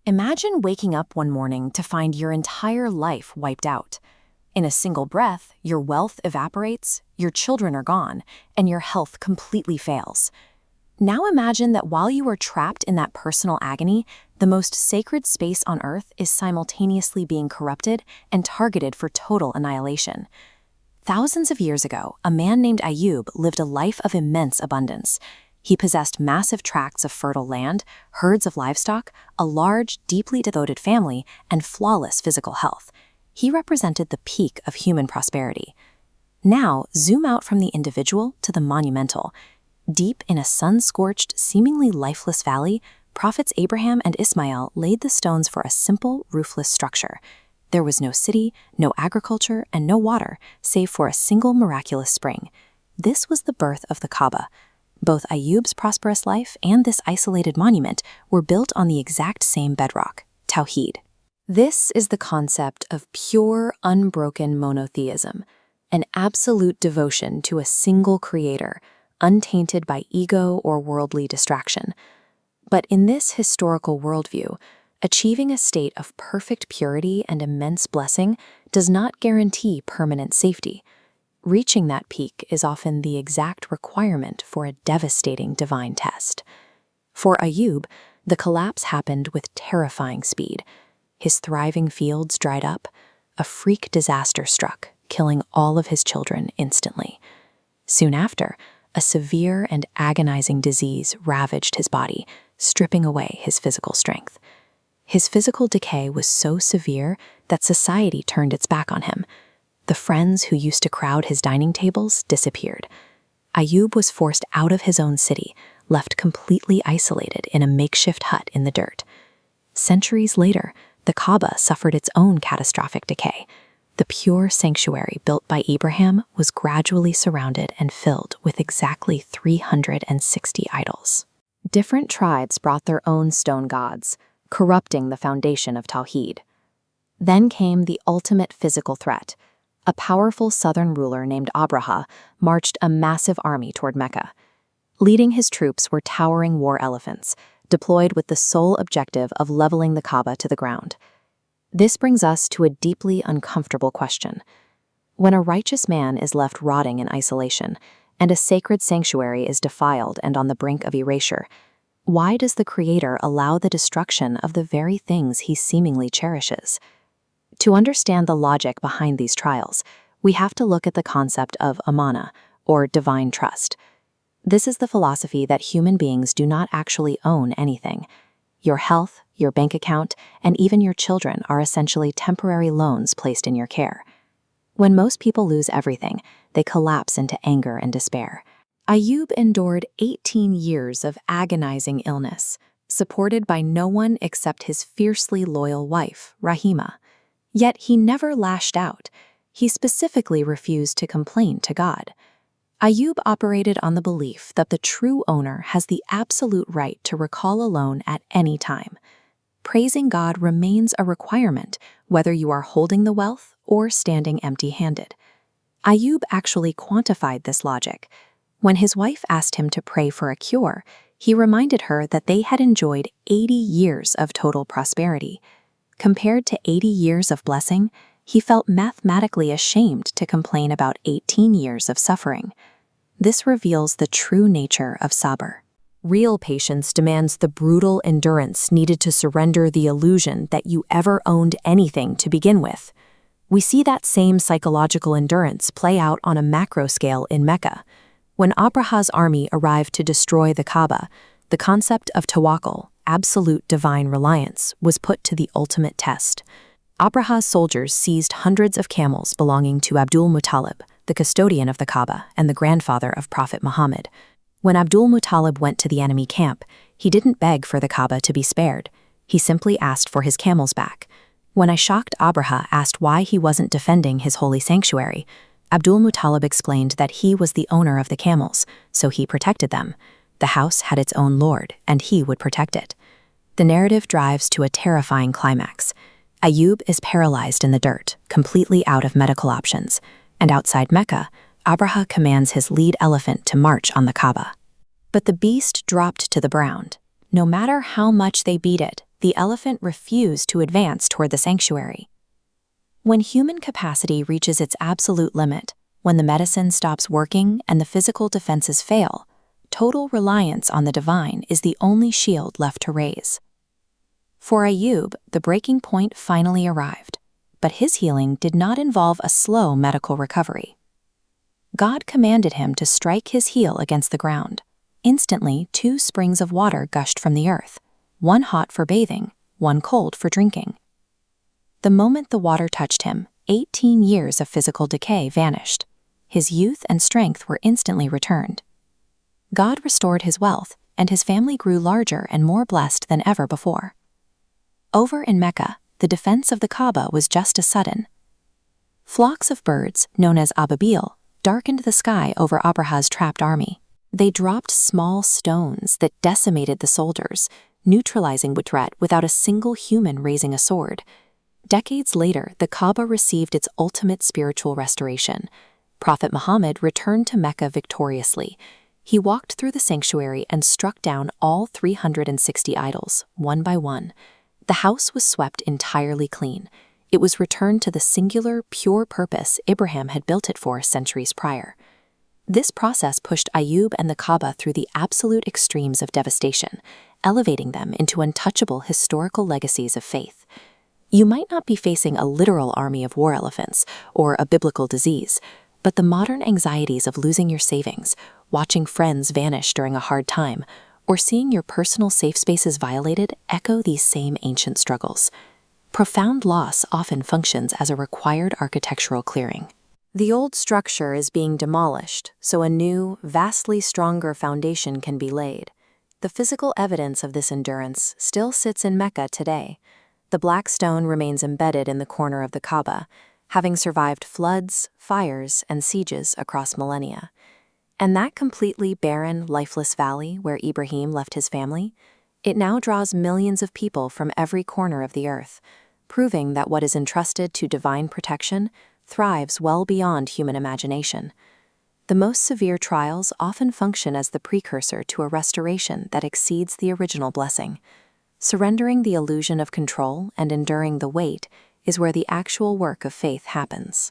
Imagine waking up one morning to find your entire life wiped out. In a single breath, your wealth evaporates, your children are gone, and your health completely fails. Now imagine that while you are trapped in that personal agony, the most sacred space on earth is simultaneously being corrupted and targeted for total annihilation. Thousands of years ago, a man named Ayub lived a life of immense abundance. He possessed massive tracts of fertile land, herds of livestock, a large, deeply devoted family, and flawless physical health. He represented the peak of human prosperity. Now, zoom out from the individual to the monumental. Deep in a sun-scorched, seemingly lifeless valley, prophets Abraham and Ismail laid the stones for a simple, roofless structure. There was no city, no agriculture, and no water, save for a single miraculous spring. This was the birth of the Kaaba. Both Ayub's prosperous life and this isolated monument were built on the exact same bedrock, Tawheed. This is the concept of pure, unbroken monotheism, an absolute devotion to a single creator, untainted by ego or worldly distraction. But in this historical worldview, achieving a state of perfect purity and immense blessing does not guarantee permanent safety. Reaching that peak is often the exact requirement for a devastating divine test. For Ayub, the collapse happened with terrifying speed. His thriving fields dried up. A freak disaster struck, killing all of his children instantly. Soon after, a severe and agonizing disease ravaged his body, stripping away his physical strength. His physical decay was so severe that society turned its back on him. The friends who used to crowd his dining tables disappeared. Ayub was forced out of his own city, left completely isolated in a makeshift hut in the dirt. Centuries later, the Kaaba suffered its own catastrophic decay. The pure sanctuary built by Abraham was gradually surrounded and filled with exactly 360 idols. Different tribes brought their own stone gods, corrupting the foundation of Tawheed. Then came the ultimate physical threat. A powerful southern ruler named Abraha marched a massive army toward Mecca. Leading his troops were towering war elephants, deployed with the sole objective of leveling the Kaaba to the ground. This brings us to a deeply uncomfortable question. When a righteous man is left rotting in isolation, and a sacred sanctuary is defiled and on the brink of erasure, why does the Creator allow the destruction of the very things he seemingly cherishes? To understand the logic behind these trials, we have to look at the concept of amana, or divine trust. This is the philosophy that human beings do not actually own anything. Your health, your bank account, and even your children are essentially temporary loans placed in your care. When most people lose everything, they collapse into anger and despair. Ayub endured 18 years of agonizing illness, supported by no one except his fiercely loyal wife, Rahima. Yet he never lashed out. He specifically refused to complain to God. Ayub operated on the belief that the true owner has the absolute right to recall a loan at any time. Praising God remains a requirement, whether you are holding the wealth or standing empty-handed. Ayub actually quantified this logic. When his wife asked him to pray for a cure, he reminded her that they had enjoyed 80 years of total prosperity. Compared to 80 years of blessing, he felt mathematically ashamed to complain about 18 years of suffering. This reveals the true nature of sabr. Real patience demands the brutal endurance needed to surrender the illusion that you ever owned anything to begin with. We see that same psychological endurance play out on a macro scale in Mecca. When Abraha's army arrived to destroy the Kaaba, the concept of tawakkul, absolute divine reliance, was put to the ultimate test. Abraha's soldiers seized hundreds of camels belonging to Abdul Muttalib, the custodian of the Kaaba and the grandfather of Prophet Muhammad. When Abdul Muttalib went to the enemy camp, he didn't beg for the Kaaba to be spared. He simply asked for his camels back. When a shocked Abraha asked why he wasn't defending his holy sanctuary, Abdul Muttalib explained that he was the owner of the camels, so he protected them. The house had its own lord, and he would protect it. The narrative drives to a terrifying climax. Ayub is paralyzed in the dirt, completely out of medical options, and outside Mecca, Abraha commands his lead elephant to march on the Kaaba. But the beast dropped to the ground. No matter how much they beat it, the elephant refused to advance toward the sanctuary. When human capacity reaches its absolute limit, when the medicine stops working and the physical defenses fail, total reliance on the divine is the only shield left to raise. For Ayub, the breaking point finally arrived, but his healing did not involve a slow medical recovery. God commanded him to strike his heel against the ground. Instantly, 2 springs of water gushed from the earth, one hot for bathing, one cold for drinking. The moment the water touched him, 18 years of physical decay vanished. His youth and strength were instantly returned. God restored his wealth, and his family grew larger and more blessed than ever before. Over in Mecca, the defense of the Kaaba was just as sudden. Flocks of birds, known as ababil, darkened the sky over Abraha's trapped army. They dropped small stones that decimated the soldiers, neutralizing the threat without a single human raising a sword. Decades later, the Kaaba received its ultimate spiritual restoration. Prophet Muhammad returned to Mecca victoriously. He walked through the sanctuary and struck down all 360 idols, one by one. The house was swept entirely clean. It was returned to the singular, pure purpose Abraham had built it for centuries prior. This process pushed Ayub and the Kaaba through the absolute extremes of devastation, elevating them into untouchable historical legacies of faith. You might not be facing a literal army of war elephants or a biblical disease, but the modern anxieties of losing your savings, watching friends vanish during a hard time, or seeing your personal safe spaces violated echo these same ancient struggles. Profound loss often functions as a required architectural clearing. The old structure is being demolished, so a new, vastly stronger foundation can be laid. The physical evidence of this endurance still sits in Mecca today. The black stone remains embedded in the corner of the Kaaba, having survived floods, fires, and sieges across millennia. And that completely barren, lifeless valley where Ibrahim left his family, it now draws millions of people from every corner of the earth, proving that what is entrusted to divine protection thrives well beyond human imagination. The most severe trials often function as the precursor to a restoration that exceeds the original blessing. Surrendering the illusion of control and enduring the weight is where the actual work of faith happens.